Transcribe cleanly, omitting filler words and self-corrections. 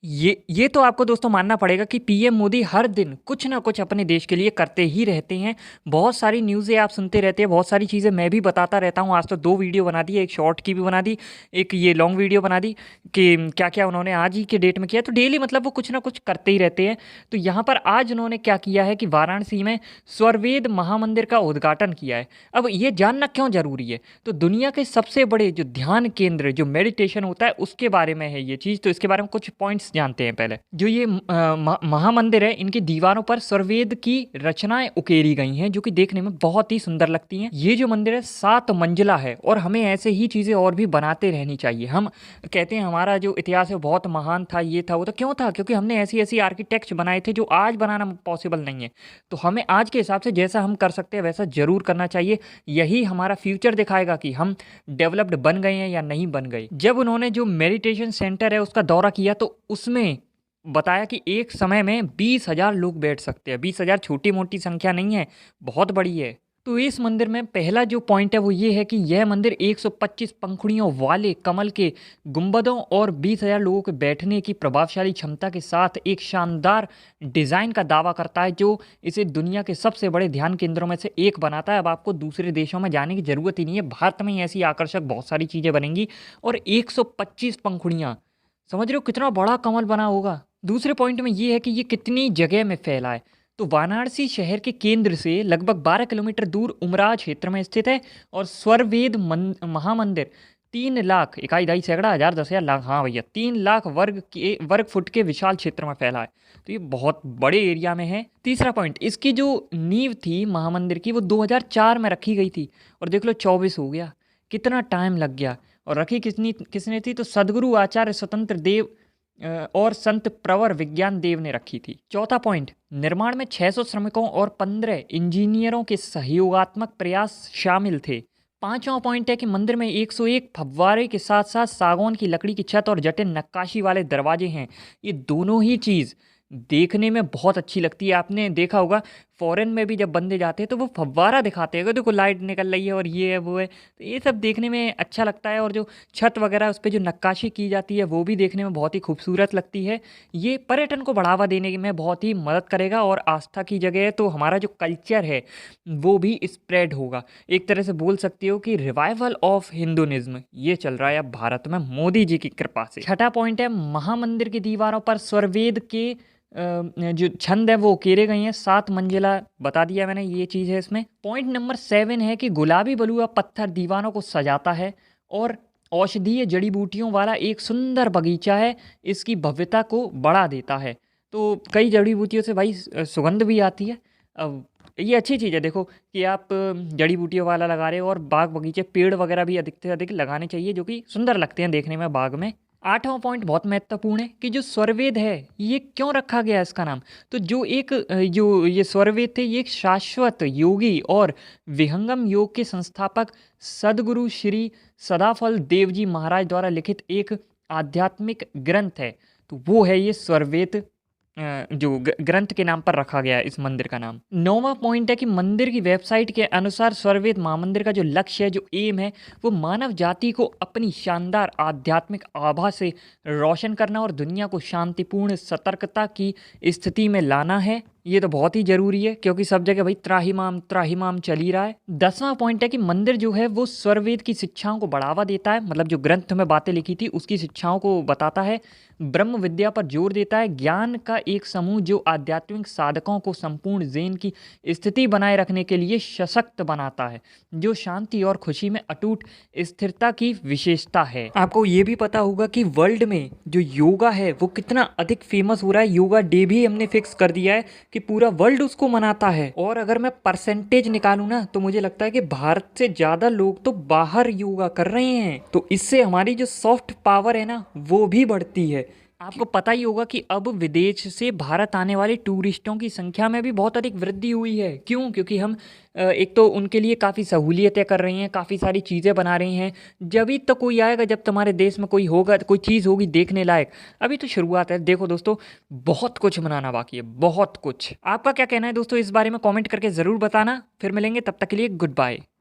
ये तो आपको दोस्तों मानना पड़ेगा कि पीएम मोदी हर दिन कुछ ना कुछ अपने देश के लिए करते ही रहते हैं। बहुत सारी न्यूज़ें आप सुनते रहते हैं, बहुत सारी चीज़ें मैं भी बताता रहता हूँ। आज तो 2 वीडियो बना दी है, एक शॉर्ट की भी बना दी, एक ये लॉन्ग वीडियो बना दी कि क्या-क्या उन्होंने आज ही के डेट में किया। तो डेली मतलब वो कुछ ना कुछ करते ही रहते हैं। तो यहाँ पर आज उन्होंने क्या किया है कि वाराणसी में स्वरवेद महामंदिर का उद्घाटन किया है। अब ये जानना क्यों ज़रूरी है? तो दुनिया के सबसे बड़े जो ध्यान केंद्र, जो मेडिटेशन होता है, उसके बारे में है ये चीज़। तो इसके बारे में कुछ पॉइंट्स जानते हैं पहले। जो ये महामंदिर है, इनकी दीवारों पर स्वरवेद की रचनाएं उकेरी गई हैं, जो कि देखने में बहुत ही सुंदर लगती हैं। ये जो मंदिर है 7 मंजिला है और हमें ऐसे ही चीज़ें और भी बनाते रहनी चाहिए। हम कहते हैं हमारा जो इतिहास है बहुत महान था, ये था वो था, क्यों था? क्योंकि हमने ऐसी ऐसी आर्किटेक्ट बनाए थे जो आज बनाना पॉसिबल नहीं है। तो हमें आज के हिसाब से जैसा हम कर सकते हैं वैसा ज़रूर करना चाहिए। यही हमारा फ्यूचर दिखाएगा कि हम डेवलप्ड बन गए हैं या नहीं बन गए। जब उन्होंने जो मेडिटेशन सेंटर है उसका दौरा किया तो उसमें बताया कि एक समय में 20,000 लोग बैठ सकते हैं। 20,000 छोटी-मोटी संख्या नहीं है, बहुत बड़ी है। तो इस मंदिर में पहला जो पॉइंट है वो ये है कि यह मंदिर 125 पंखुड़ियों वाले कमल के गुंबदों और 20,000 लोगों के बैठने की प्रभावशाली क्षमता के साथ एक शानदार डिज़ाइन का दावा करता है, जो इसे दुनिया के सबसे बड़े ध्यान केंद्रों में से एक बनाता है। अब आपको दूसरे देशों में जाने की ज़रूरत ही नहीं है, भारत में ही ऐसी आकर्षक बहुत सारी चीज़ें बनेंगी। और 125 पंखुड़ियाँ, समझ रहे हो कितना बड़ा कमल बना होगा। दूसरे पॉइंट में ये है कि ये कितनी जगह में फैला है। तो वाराणसी शहर के केंद्र से लगभग 12 किलोमीटर दूर उमराव क्षेत्र में स्थित है। और स्वरवेद महामंदिर 3 लाख, इकाई दहाई सैकड़ा हज़ार 10,000 लाख, हाँ भैया, 3 लाख वर्ग फुट के विशाल क्षेत्र में फैला है। तो ये बहुत बड़े एरिया में है। तीसरा पॉइंट, इसकी जो नींव थी महामंदिर की वो 2004 में रखी गई थी और देख लो 24 हो गया, कितना टाइम लग गया। और रखी किसने थी? तो सदगुरु आचार्य स्वतंत्र देव और संत प्रवर विज्ञान देव ने रखी थी। चौथा पॉइंट, निर्माण में 600 श्रमिकों और 15 इंजीनियरों के सहयोगात्मक प्रयास शामिल थे। पांचवा पॉइंट है कि मंदिर में 101 फव्वारे के साथ साथ सागौन की लकड़ी की छत और जटिल नक्काशी वाले दरवाजे हैं। ये दोनों ही चीज़ देखने में बहुत अच्छी लगती है। आपने देखा होगा फॉरेन में भी जब बंदे जाते हैं तो वो फव्वारा दिखाते हैं कि देखो लाइट निकल रही है और ये है वो है, तो ये सब देखने में अच्छा लगता है। और जो छत वगैरह उस पे जो नक्काशी की जाती है वो भी देखने में बहुत ही खूबसूरत लगती है। ये पर्यटन को बढ़ावा देने में बहुत ही मदद करेगा और आस्था की जगह है, तो हमारा जो कल्चर है वो भी स्प्रेड होगा। एक तरह से बोल सकते हो कि रिवाइवल ऑफ हिंदुइज्म ये चल रहा है अब भारत में मोदी जी की कृपा से। छठा पॉइंट है, महामंदिर की दीवारों पर स्वरवेद के जो छंद है वो उकेरे गए हैं। 7 मंजिला बता दिया मैंने, ये चीज़ है इसमें। पॉइंट नंबर 7 है कि गुलाबी बलुआ पत्थर दीवारों को सजाता है और औषधीय जड़ी बूटियों वाला एक सुंदर बगीचा है, इसकी भव्यता को बढ़ा देता है। तो कई जड़ी बूटियों से भाई सुगंध भी आती है। अब ये अच्छी चीज़ है देखो कि आप जड़ी बूटियों वाला लगा रहे हो, और बाग बगीचे पेड़ वगैरह भी अधिक से अधिक लगाने चाहिए जो कि सुंदर लगते हैं देखने में बाग में। आठवां पॉइंट बहुत महत्वपूर्ण है कि जो स्वरवेद है ये क्यों रखा गया इसका नाम। तो जो ये स्वरवेद थे ये एक शाश्वत योगी और विहंगम योग के संस्थापक सदगुरु श्री सदाफल देव जी महाराज द्वारा लिखित एक आध्यात्मिक ग्रंथ है। तो वो है ये स्वरवेद, जो ग्रंथ के नाम पर रखा गया है इस मंदिर का नाम। नौवां पॉइंट है कि मंदिर की वेबसाइट के अनुसार स्वरवेद महामंदिर का जो लक्ष्य है, जो एम है, वो मानव जाति को अपनी शानदार आध्यात्मिक आभा से रोशन करना और दुनिया को शांतिपूर्ण सतर्कता की स्थिति में लाना है। ये तो बहुत ही ज़रूरी है क्योंकि सब जगह भाई त्राहिमाम चल ही रहा है। 10वां पॉइंट है कि मंदिर जो है वो स्वरवेद की शिक्षाओं को बढ़ावा देता है, मतलब जो ग्रंथ में बातें लिखी थी उसकी शिक्षाओं को बताता है। ब्रह्म विद्या पर जोर देता है, ज्ञान का एक समूह जो आध्यात्मिक साधकों को संपूर्ण ज़ेन की स्थिति बनाए रखने के लिए सशक्त बनाता है, जो शांति और खुशी में अटूट स्थिरता की विशेषता है। आपको ये भी पता होगा कि वर्ल्ड में जो योगा है वो कितना अधिक फेमस हो रहा है। योगा डे भी हमने फिक्स कर दिया है कि पूरा वर्ल्ड उसको मनाता है। और अगर मैं परसेंटेज निकालूं ना तो मुझे लगता है कि भारत से ज़्यादा लोग तो बाहर योगा कर रहे हैं। तो इससे हमारी जो सॉफ्ट पावर है ना वो भी बढ़ती है। आपको पता ही होगा कि अब विदेश से भारत आने वाले टूरिस्टों की संख्या में भी बहुत अधिक वृद्धि हुई है। क्यों? क्योंकि हम एक तो उनके लिए काफ़ी सहूलियतें कर रही हैं, काफ़ी सारी चीज़ें बना रही हैं। जब ही तो कोई आएगा जब तुम्हारे देश में कोई होगा, कोई चीज़ होगी देखने लायक। अभी तो शुरुआत है। देखो दोस्तों, बहुत कुछ मनाना बाकी है, बहुत कुछ। आपका क्या कहना है दोस्तों इस बारे में? कमेंट करके ज़रूर बताना। फिर मिलेंगे, तब तक के लिए गुड बाय।